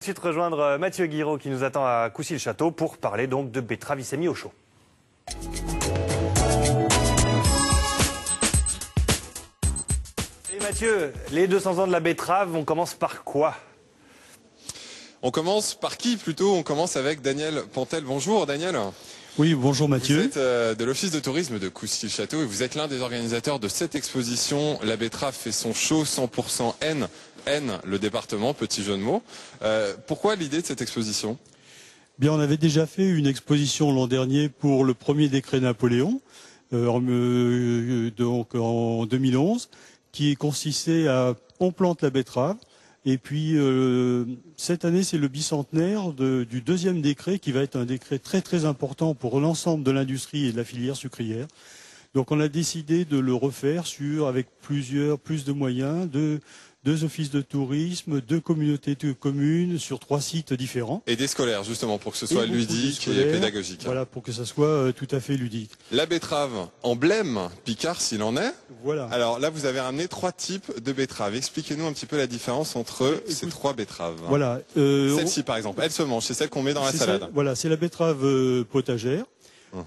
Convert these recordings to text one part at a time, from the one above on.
Ensuite rejoindre Mathieu Guiraud qui nous attend à Coucy-le-Château pour parler donc de betterave. Il s'est mis au chaud. Et Mathieu, les 200 ans de la betterave, on commence par quoi? On commence par qui plutôt? On commence avec Daniel Pantel. Bonjour Daniel. Oui, bonjour Mathieu. Vous êtes de l'Office de tourisme de Coucy-le-Château et vous êtes l'un des organisateurs de cette exposition. La betterave fait son show 100% N. N, le département, petit jeu de mots. Pourquoi l'idée de cette exposition? Bien, on avait déjà fait une exposition l'an dernier pour le premier décret Napoléon, donc en 2011, qui consistait à on plante la betterave. Et puis cette année, c'est le bicentenaire du deuxième décret qui va être un décret très très important pour l'ensemble de l'industrie et de la filière sucrière. Donc on a décidé de le refaire avec plus de moyens, deux offices de tourisme, 2 communautés de communes sur 3 sites différents. Et des scolaires justement pour que ce soit ludique et pédagogique. Voilà, pour que ça soit tout à fait ludique. La betterave, emblème Picard s'il en est. Voilà. Alors là, vous avez ramené 3 types de betteraves. Expliquez-nous un petit peu la différence entre ces 3 betteraves. Voilà. Celle-ci par exemple, elle se mange, c'est celle qu'on met dans la salade. Voilà, c'est la betterave potagère,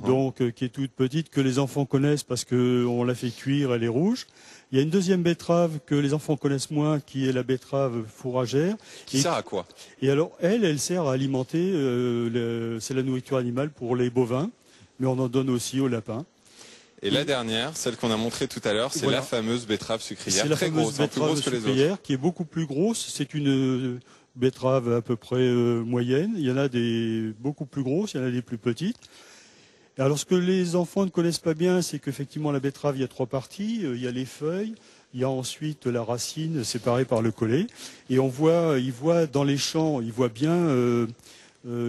donc qui est toute petite, que les enfants connaissent parce qu'on l'a fait cuire, elle est rouge. Il y a une deuxième betterave que les enfants connaissent moins, qui est la betterave fourragère. Qui sert à quoi? Et alors, elle sert à alimenter, c'est la nourriture animale pour les bovins, mais on en donne aussi aux lapins. Et la dernière, celle qu'on a montrée tout à l'heure, c'est la fameuse betterave sucrière, très grosse, plus grosse que les autres. Qui est beaucoup plus grosse. C'est une betterave à peu près moyenne. Il y en a des beaucoup plus grosses, il y en a des plus petites. Alors ce que les enfants ne connaissent pas bien, c'est qu'effectivement la betterave, il y a 3 parties. Il y a les feuilles, il y a ensuite la racine séparée par le collet. Et ils voient dans les champs, ils voient bien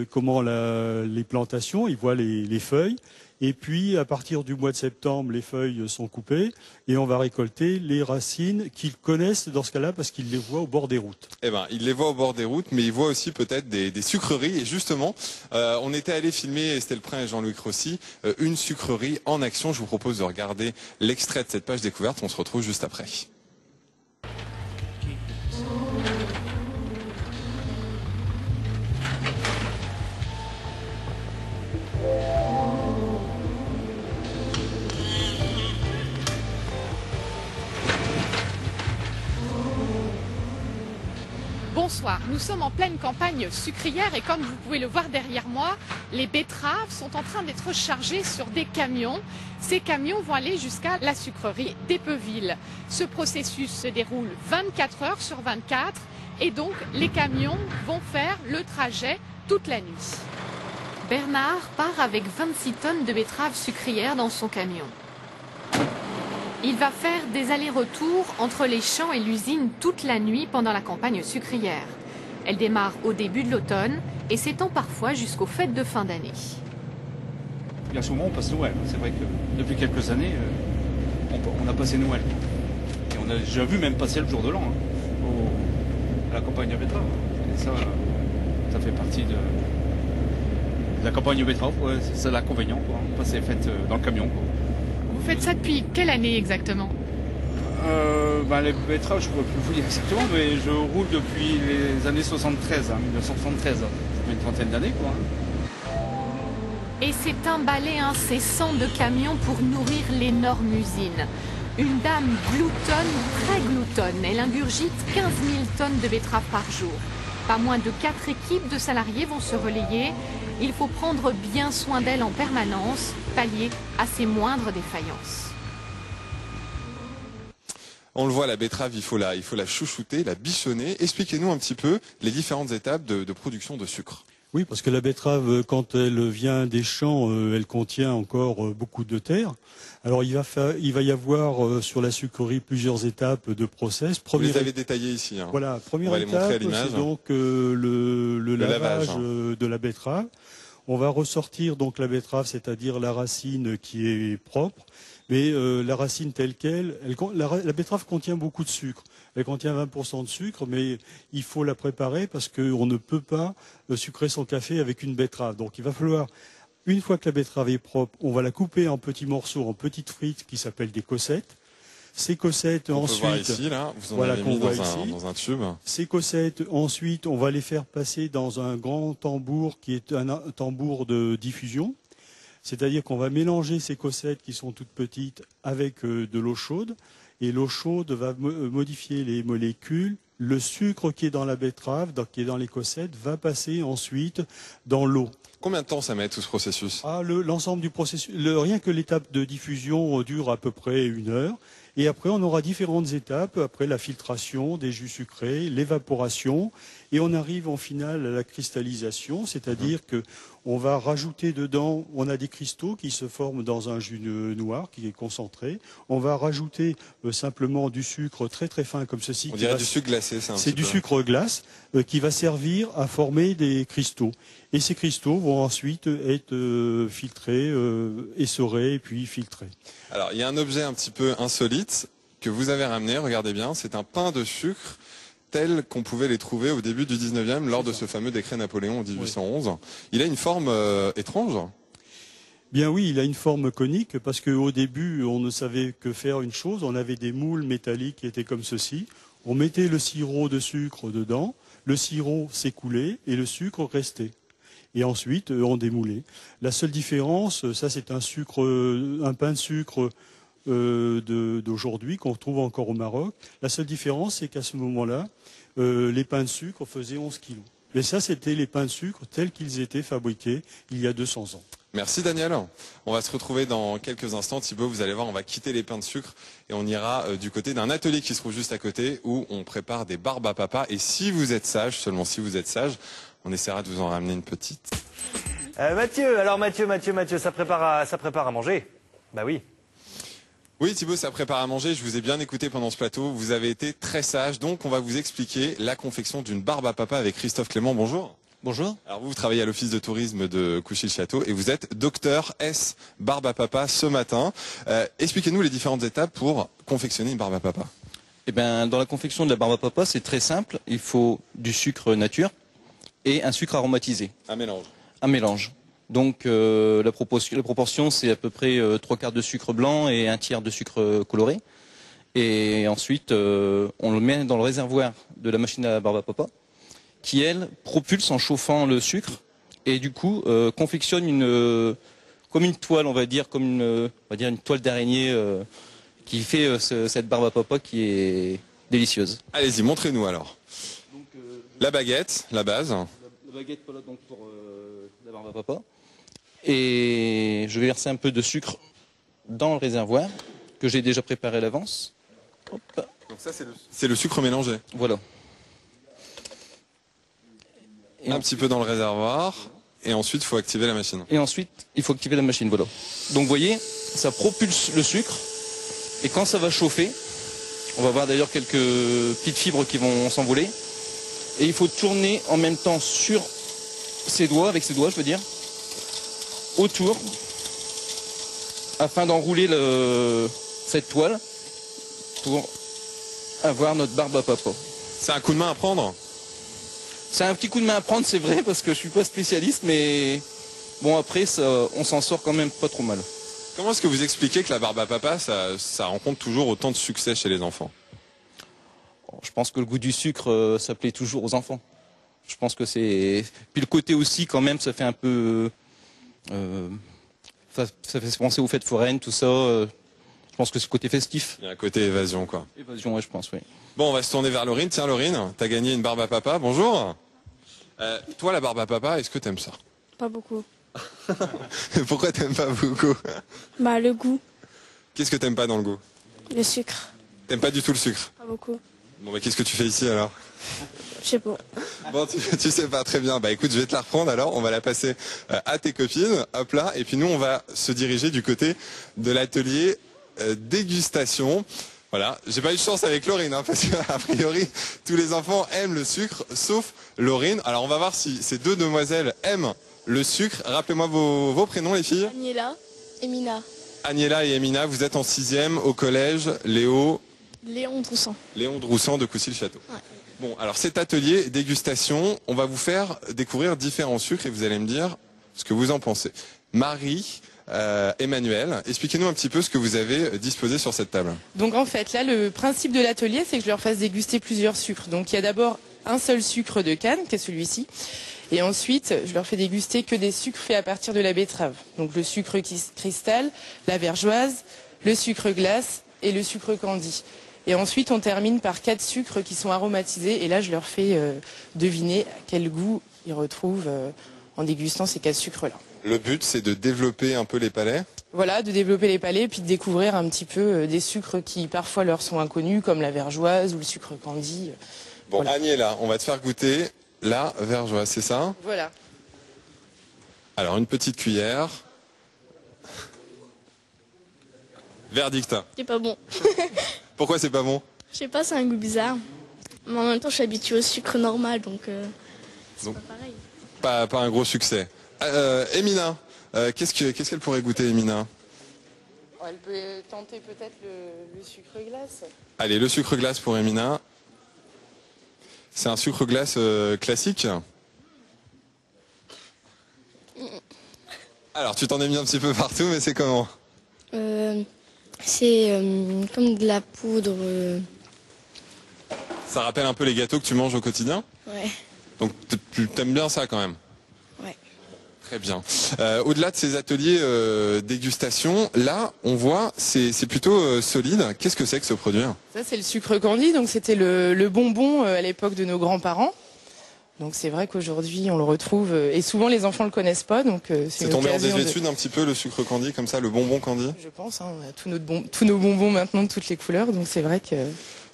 comment les plantations, ils voient les feuilles. Et puis, à partir du mois de septembre, les feuilles sont coupées et on va récolter les racines qu'ils connaissent dans ce cas-là parce qu'ils les voient au bord des routes. Eh ben, ils les voient au bord des routes, mais ils voient aussi peut-être des sucreries. Et justement, on était allé filmer, Estelle Prin et Jean-Louis Crossi, une sucrerie en action. Je vous propose de regarder l'extrait de cette page découverte. On se retrouve juste après. Bonsoir, nous sommes en pleine campagne sucrière et comme vous pouvez le voir derrière moi, les betteraves sont en train d'être chargées sur des camions. Ces camions vont aller jusqu'à la sucrerie d'Eppeville. Ce processus se déroule 24 heures sur 24 et donc les camions vont faire le trajet toute la nuit. Bernard part avec 26 tonnes de betteraves sucrières dans son camion. Il va faire des allers-retours entre les champs et l'usine toute la nuit pendant la campagne sucrière. Elle démarre au début de l'automne et s'étend parfois jusqu'aux fêtes de fin d'année. Bien souvent, on passe Noël. C'est vrai que depuis quelques années, on a passé Noël. Et on a déjà vu même passer le jour de l'an à la campagne de betterave. Et ça fait partie de la campagne de betterave. Ouais, c'est l'inconvénient, passer les fêtes dans le camion. Vous faites ça depuis quelle année exactement? Les betteraves, je ne pourrais plus vous dire exactement, mais je roule depuis les années 73, 1973. Ça fait une trentaine d'années, quoi. Et c'est un balai incessant de camions pour nourrir l'énorme usine. Une dame gloutonne, très gloutonne, elle ingurgite 15 000 tonnes de betteraves par jour. Pas moins de 4 équipes de salariés vont se relayer. Il faut prendre bien soin d'elle en permanence, pallier à ses moindres défaillances. On le voit, la betterave, il faut la chouchouter, la bichonner. Expliquez-nous un petit peu les différentes étapes de production de sucre. Oui, parce que la betterave, quand elle vient des champs, elle contient encore beaucoup de terre. Alors il va y avoir sur la sucrerie plusieurs étapes de process. Vous les avez détaillées ici. Hein. Voilà, première étape, c'est donc le lavage de la betterave. On va ressortir donc la betterave, c'est-à-dire la racine qui est propre, mais la racine telle qu'elle, la betterave contient beaucoup de sucre. Elle contient 20% de sucre, mais il faut la préparer parce qu'on ne peut pas sucrer son café avec une betterave. Donc il va falloir, une fois que la betterave est propre, on va la couper en petits morceaux, en petites frites qui s'appellent des cossettes. Ces cossettes On peut voir ensuite, ici, là, vous en voilà, avez qu'on mis voit dans ici. dans un tube. Ces cossettes ensuite, on va les faire passer dans un grand tambour qui est un tambour de diffusion. C'est-à-dire qu'on va mélanger ces cossettes qui sont toutes petites avec de l'eau chaude. Et l'eau chaude va modifier les molécules. Le sucre qui est dans la betterave, qui est dans les cossettes, va passer ensuite dans l'eau. Combien de temps ça met tout ce processus? L'ensemble du processus, rien que l'étape de diffusion dure à peu près 1 heure. Et après, on aura différentes étapes. Après, la filtration des jus sucrés, l'évaporation. Et on arrive en finale à la cristallisation, c'est-à-dire que on va rajouter dedans, on a des cristaux qui se forment dans un jus noir qui est concentré. On va rajouter simplement du sucre très très fin comme ceci. On dirait du sucre glacé, c'est du sucre glace qui va servir à former des cristaux. Et ces cristaux vont ensuite être filtrés, essorés et puis filtrés. Alors, il y a un objet un petit peu insolite que vous avez ramené, regardez bien, c'est un pain de sucre tel qu'on pouvait les trouver au début du 19e lors de ce fameux décret Napoléon en 1811. Oui. Il a une forme étrange. Bien oui, il a une forme conique parce qu'au début, on ne savait que faire une chose. On avait des moules métalliques qui étaient comme ceci. On mettait le sirop de sucre dedans, le sirop s'écoulait et le sucre restait. Et ensuite, on démoulait. La seule différence, ça c'est un pain de sucre d'aujourd'hui qu'on trouve encore au Maroc. La seule différence, c'est qu'à ce moment-là, les pains de sucre faisaient 11 kilos. Mais ça, c'était les pains de sucre tels qu'ils étaient fabriqués il y a 200 ans. Merci Daniel. On va se retrouver dans quelques instants. Thibaut, vous allez voir, on va quitter les pains de sucre et on ira du côté d'un atelier qui se trouve juste à côté où on prépare des barbes à papa. Et si vous êtes sage, seulement si vous êtes sage, on essaiera de vous en ramener une petite. Mathieu, ça prépare à manger. Bah oui. Oui Thibaut, ça prépare à manger. Je vous ai bien écouté pendant ce plateau. Vous avez été très sage. Donc on va vous expliquer la confection d'une barbe à papa avec Christophe Clément. Bonjour. Bonjour. Alors vous travaillez à l'office de tourisme de Couchy-le-Château et vous êtes docteur S barbe à papa ce matin. Expliquez-nous les différentes étapes pour confectionner une barbe à papa. Eh bien, dans la confection de la barbe à papa, c'est très simple. Il faut du sucre nature et un sucre aromatisé. Un mélange. Un mélange. Donc la proportion, c'est à peu près 3/4 de sucre blanc et 1/3 de sucre coloré. Et ensuite, on le met dans le réservoir de la machine à barbe à papa, qui elle propulse en chauffant le sucre et du coup confectionne comme une toile, on va dire une toile d'araignée qui fait cette barbe à papa qui est délicieuse. Allez-y, montrez-nous alors. Donc, la baguette, la base. La baguette voilà, donc pour la barbe à papa. Et je vais verser un peu de sucre dans le réservoir que j'ai déjà préparé à l'avance. Donc ça c'est le sucre mélangé. Voilà. Et un petit peu dans le réservoir et ensuite il faut activer la machine. Et ensuite il faut activer la machine, voilà. Donc vous voyez, ça propulse le sucre et quand ça va chauffer, on va voir d'ailleurs quelques petites fibres qui vont s'envoler. Et il faut tourner en même temps sur ses doigts, avec ses doigts je veux dire, autour, afin d'enrouler cette toile pour avoir notre barbe à papa. C'est un coup de main à prendre? C'est un petit coup de main à prendre, c'est vrai, parce que je suis pas spécialiste, mais bon après on s'en sort quand même pas trop mal. Comment est-ce que vous expliquez que la barbe à papa, ça rencontre toujours autant de succès chez les enfants? Je pense que le goût du sucre, ça plaît toujours aux enfants. Je pense que c'est... Puis le côté aussi, quand même, ça fait un peu... ça fait penser aux fêtes foraines, tout ça. Je pense que c'est le côté festif. Il y a un côté évasion, quoi. Évasion, ouais, je pense, oui. Bon, on va se tourner vers Laurine. Tiens, Laurine, t'as gagné une barbe à papa. Bonjour. Toi, la barbe à papa, est-ce que t'aimes ça? Pas beaucoup. Pourquoi t'aimes pas beaucoup? Bah, le goût, Qu'est-ce que t'aimes pas dans le goût? le sucre, T'aimes pas du tout le sucre? pas beaucoup. Bon, bah qu'est-ce que tu fais ici alors? Je sais pas. Bon, tu sais pas, très bien. Bah écoute, je vais te la reprendre alors. On va la passer à tes copines. Hop là. Et puis nous, on va se diriger du côté de l'atelier dégustation. Voilà. J'ai pas eu de chance avec Laurine, hein, parce qu'a priori, tous les enfants aiment le sucre, sauf Laurine. Alors on va voir si ces deux demoiselles aiment le sucre. Rappelez-moi vos prénoms, les filles. Agnella et Mina. Agnella et Emina, vous êtes en 6e au collège Léon Droussant de Coucy-le-Château. Ouais. Bon, alors cet atelier dégustation, on va vous faire découvrir différents sucres et vous allez me dire ce que vous en pensez. Marie, Emmanuel, expliquez-nous un petit peu ce que vous avez disposé sur cette table. Donc en fait, là, le principe de l'atelier, c'est que je leur fasse déguster plusieurs sucres. Donc il y a d'abord un seul sucre de canne, qui est celui-ci. Et ensuite, je leur fais déguster que des sucres faits à partir de la betterave. Donc le sucre cristal, la vergeoise, le sucre glace et le sucre candy. Et ensuite, on termine par 4 sucres qui sont aromatisés. Et là, je leur fais deviner quel goût ils retrouvent en dégustant ces 4 sucres-là. Le but, c'est de développer un peu les palais. Voilà, de développer les palais, puis de découvrir un petit peu des sucres qui parfois leur sont inconnus, comme la vergeoise ou le sucre candy. Bon, Voilà. Agnella, on va te faire goûter la vergeoise, c'est ça? Voilà. Alors, une petite cuillère. Verdict. C'est pas bon. Pourquoi c'est pas bon? Je sais pas, c'est un goût bizarre. Mais en même temps, je suis habituée au sucre normal, donc c'est Donc, pas pareil. Pas un gros succès. Emina, qu'est-ce qu'elle pourrait goûter, Emina? Elle peut tenter peut-être le sucre glace. Allez, le sucre glace pour Emina. C'est un sucre glace classique. Alors, tu t'en es mis un petit peu partout, mais c'est comment? C'est comme de la poudre. Ça rappelle un peu les gâteaux que tu manges au quotidien? Ouais. Donc, tu t'aimes bien ça quand même? Ouais. Très bien. Au-delà de ces ateliers dégustation, là, on voit, c'est plutôt solide. Qu'est-ce que c'est que ce produit? Ça, c'est le sucre candy, donc c'était le bonbon à l'époque de nos grands-parents. Donc c'est vrai qu'aujourd'hui, on le retrouve, et souvent les enfants le connaissent pas. Donc c'est tombé en désuétude un petit peu, le sucre candy, comme ça, le bonbon candy? Je pense, hein, on a tous nos bonbons maintenant de toutes les couleurs, donc c'est vrai que...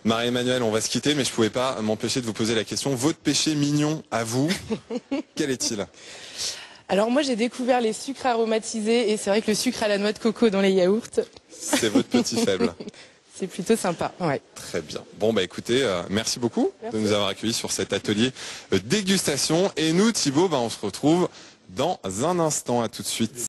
Marie-Emmanuelle, on va se quitter, mais je pouvais pas m'empêcher de vous poser la question. Votre péché mignon, à vous, quel est-il? Alors moi, j'ai découvert les sucres aromatisés, et c'est vrai que le sucre à la noix de coco dans les yaourts... C'est votre petit faible. C'est plutôt sympa, ouais. Très bien. Bon, bah écoutez, merci beaucoup de nous avoir accueillis sur cet atelier dégustation. Et nous, Thibaut, on se retrouve dans un instant. À tout de suite.